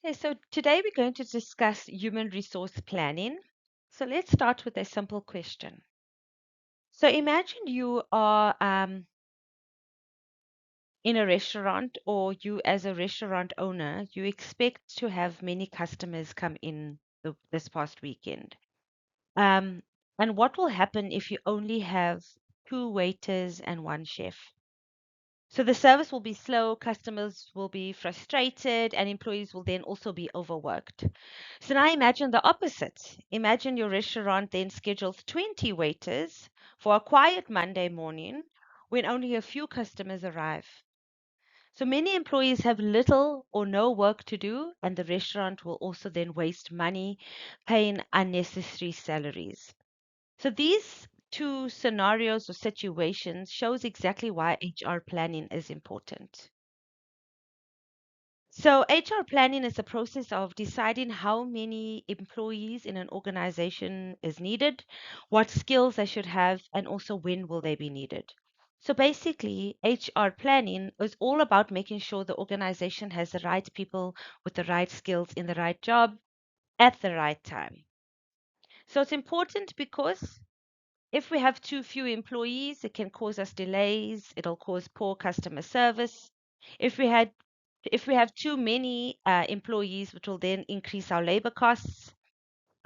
Okay, so today we're going to discuss human resource planning. So let's start with a simple question. So imagine you are in a restaurant, or you as a restaurant owner, you expect to have many customers come in this past weekend. Um, and what will happen if you only have two waiters and one chef? So the service will be slow, customers will be frustrated, and employees will then also be overworked. So now imagine the opposite. Imagine your restaurant then schedules 20 waiters for a quiet Monday morning when only a few customers arrive. So many employees have little or no work to do, and the restaurant will also then waste money paying unnecessary salaries. So these two scenarios or situations shows exactly why HR planning is important. So HR planning is the process of deciding how many employees in an organization is needed, what skills they should have, and also when will they be needed. So basically, HR planning is all about making sure the organization has the right people with the right skills in the right job at the right time. So it's important because if we have too few employees, it can cause us delays. It'll cause poor customer service. If we had if we have too many employees, which will then increase our labor costs.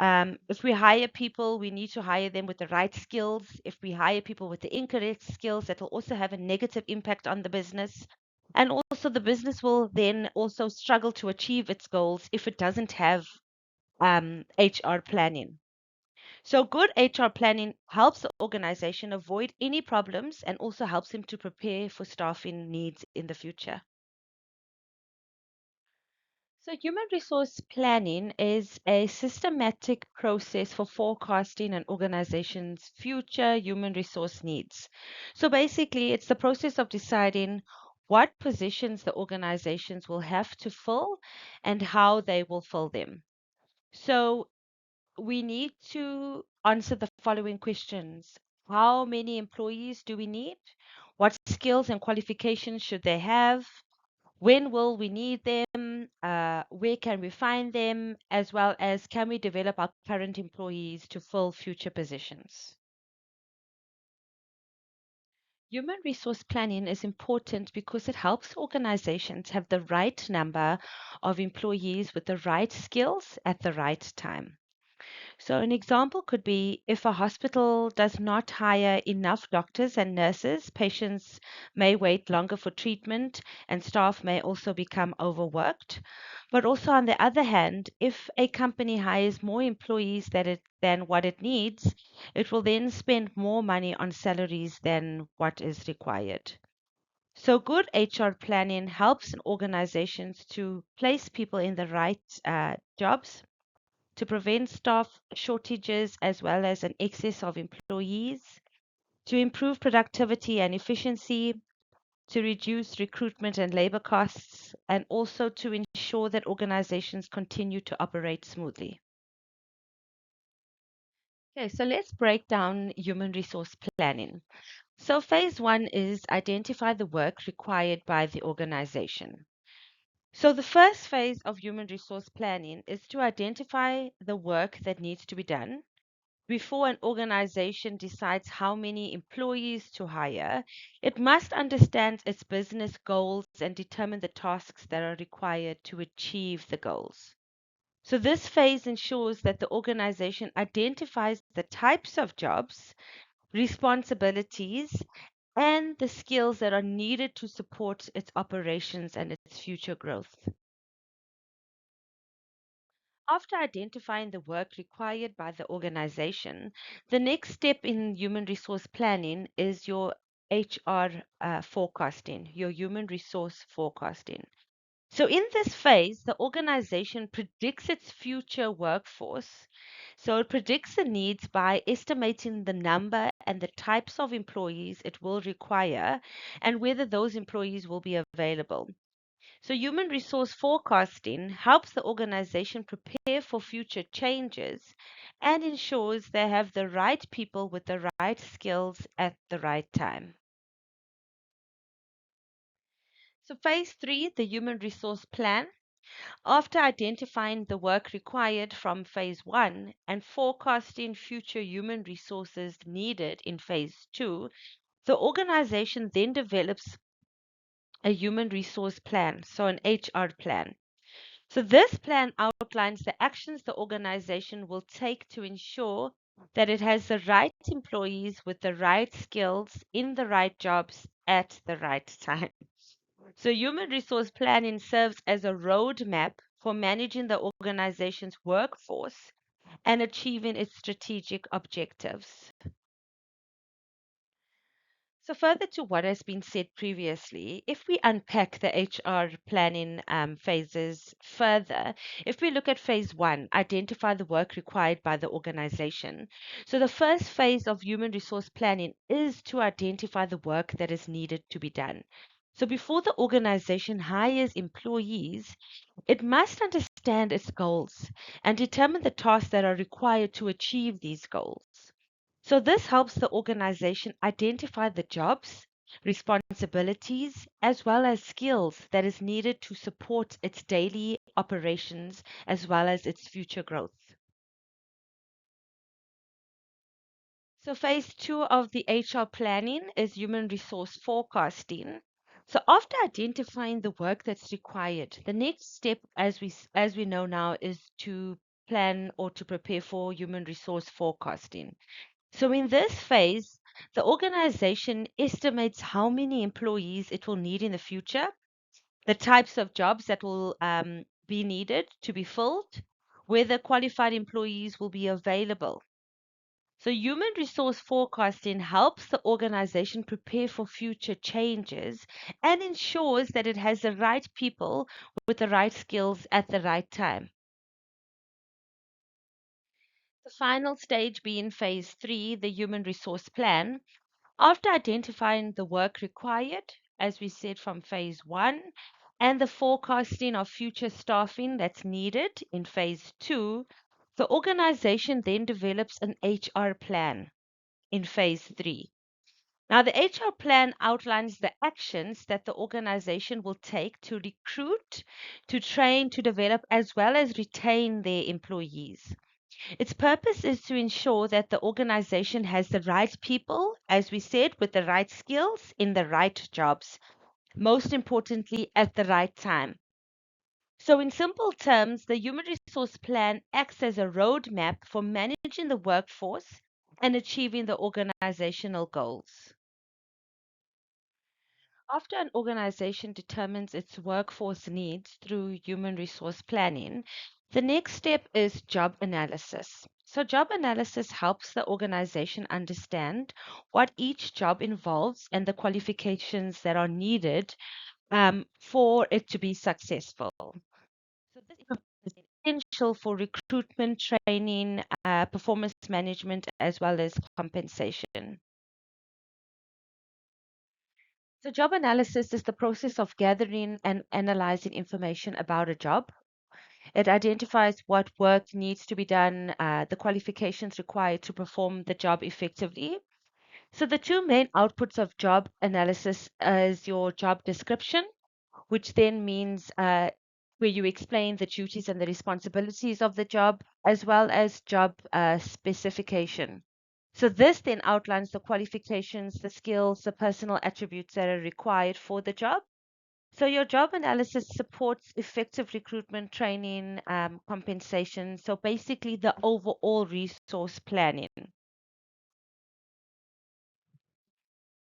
If we hire people, we need to hire them with the right skills. If we hire people with the incorrect skills, that will also have a negative impact on the business. And also, the business will then also struggle to achieve its goals if it doesn't have HR planning. So good HR planning helps the organization avoid any problems and also helps them to prepare for staffing needs in the future. So human resource planning is a systematic process for forecasting an organization's future human resource needs. So basically, it's the process of deciding what positions the organizations will have to fill and how they will fill them. So we need to answer the following questions. How many employees do we need? What skills and qualifications should they have? When will we need them? Where can we find them? As well as can we develop our current employees to fill future positions? Human resource planning is important because it helps organizations have the right number of employees with the right skills at the right time. So, an example could be if a hospital does not hire enough doctors and nurses, patients may wait longer for treatment and staff may also become overworked. But also, on the other hand, if a company hires more employees than what it needs, it will then spend more money on salaries than what is required. So, good HR planning helps organizations to place people in the right jobs to prevent staff shortages as well as an excess of employees, to improve productivity and efficiency, to reduce recruitment and labor costs, and also to ensure that organizations continue to operate smoothly. Okay, so let's break down human resource planning. So, phase one is identify the work required by the organization. So, the first phase of human resource planning is to identify the work that needs to be done. Before an organization decides how many employees to hire, it must understand its business goals and determine the tasks that are required to achieve the goals. So, this phase ensures that the organization identifies the types of jobs, responsibilities, and the skills that are needed to support its operations and its future growth. After identifying the work required by the organization, the next step in human resource planning is your HR forecasting, your human resource forecasting. So, in this phase, the organization predicts its future workforce. So, it predicts the needs by estimating the number and the types of employees it will require and whether those employees will be available. So, human resource forecasting helps the organization prepare for future changes and ensures they have the right people with the right skills at the right time. So, phase three, the human resource plan. After identifying the work required from phase one and forecasting future human resources needed in phase two, the organization then develops a human resource plan, so an HR plan. So this plan outlines the actions the organization will take to ensure that it has the right employees with the right skills in the right jobs at the right time. So human resource planning serves as a roadmap for managing the organization's workforce and achieving its strategic objectives. So, further to what has been said previously, if we unpack the HR planning phases further, if we look at phase one, identify the work required by the organization. So, the first phase of human resource planning is to identify the work that is needed to be done. So, before the organization hires employees, it must understand its goals and determine the tasks that are required to achieve these goals. So, this helps the organization identify the jobs, responsibilities, as well as skills that is needed to support its daily operations as well as its future growth. So, phase two of the HR planning is human resource forecasting. So, after identifying the work that's required, the next step, as we know now, is to plan or to prepare for human resource forecasting. So, in this phase, the organization estimates how many employees it will need in the future, the types of jobs that will be needed to be filled, whether qualified employees will be available. So, human resource forecasting helps the organization prepare for future changes and ensures that it has the right people with the right skills at the right time. The final stage being phase three, the human resource plan. After identifying the work required, as we said from phase one, and the forecasting of future staffing that's needed in phase two, the organization then develops an HR plan in phase three. Now, the HR plan outlines the actions that the organization will take to recruit, to train, to develop, as well as retain their employees. Its purpose is to ensure that the organization has the right people, as we said, with the right skills in the right jobs, most importantly, at the right time. So, in simple terms, the human resource plan acts as a roadmap for managing the workforce and achieving the organizational goals. After an organization determines its workforce needs through human resource planning, the next step is job analysis. So, job analysis helps the organization understand what each job involves and the qualifications that are needed for it to be successful. So, this is essential for recruitment, training, performance management, as well as compensation. So, job analysis is the process of gathering and analyzing information about a job. It identifies what work needs to be done, the qualifications required to perform the job effectively. So, the two main outputs of job analysis is your job description, which then means where you explain the duties and the responsibilities of the job, as well as job specification. So this then outlines the qualifications, the skills, the personal attributes that are required for the job. So your job analysis supports effective recruitment, training, compensation. So basically the overall resource planning.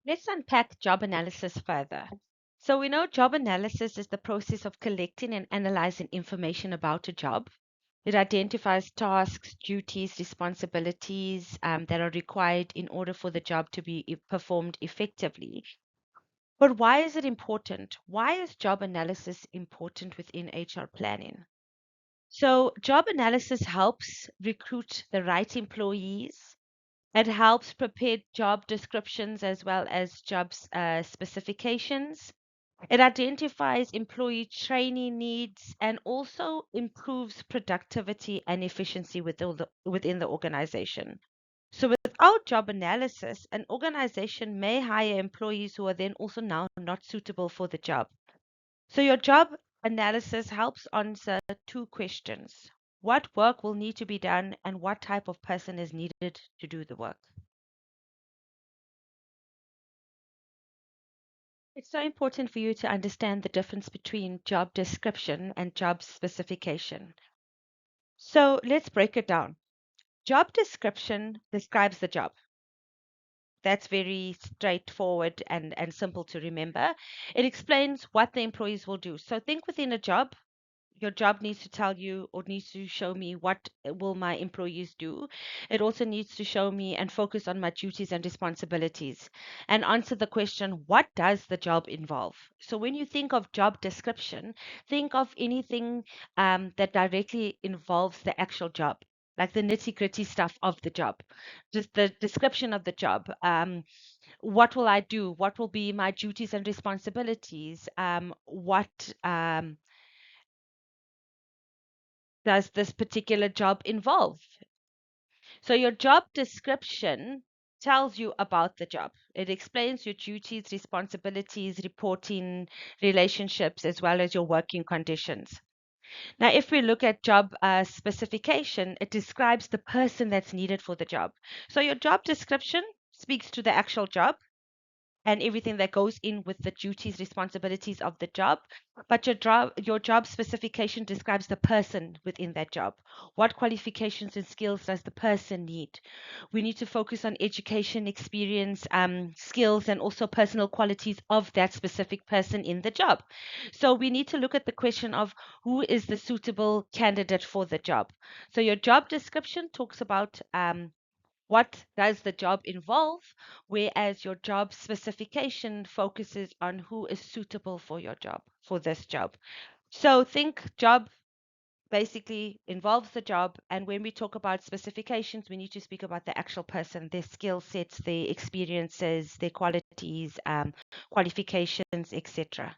Let's unpack job analysis further. So we know job analysis is the process of collecting and analyzing information about a job. It identifies tasks, duties, responsibilities that are required in order for the job to be performed effectively. But why is it important? Why is job analysis important within HR planning? So, job analysis helps recruit the right employees. It helps prepare job descriptions as well as job specifications. It identifies employee training needs and also improves productivity and efficiency within the organization. So, without job analysis, an organization may hire employees who are then also now not suitable for the job. So, your job analysis helps answer two questions. What work will need to be done and what type of person is needed to do the work? It's so important for you to understand the difference between job description and job specification. So let's break it down. Job description describes the job. That's very straightforward and simple to remember. It explains what the employees will do. So think within a job, your job needs to tell you or needs to show me what will my employees do. It also needs to show me and focus on my duties and responsibilities and answer the question, what does the job involve? So when you think of job description, think of anything that directly involves the actual job, like the nitty gritty stuff of the job, just the description of the job. What will I do? What will be my duties and responsibilities? What does this particular job involve? So your job description tells you about the job. It explains your duties, responsibilities, reporting, relationships, as well as your working conditions. Now, if we look at job specification, it describes the person that's needed for the job. So your job description speaks to the actual job and everything that goes in with the duties, responsibilities of the job. But your job specification describes the person within that job. What qualifications and skills does the person need? We need to focus on education, experience, skills, and also personal qualities of that specific person in the job. So we need to look at the question of who is the suitable candidate for the job. So your job description talks about what does the job involve, whereas your job specification focuses on who is suitable for your job, for this job. So think job basically involves the job, and when we talk about specifications, we need to speak about the actual person, their skill sets, their experiences, their qualities, qualifications, etc.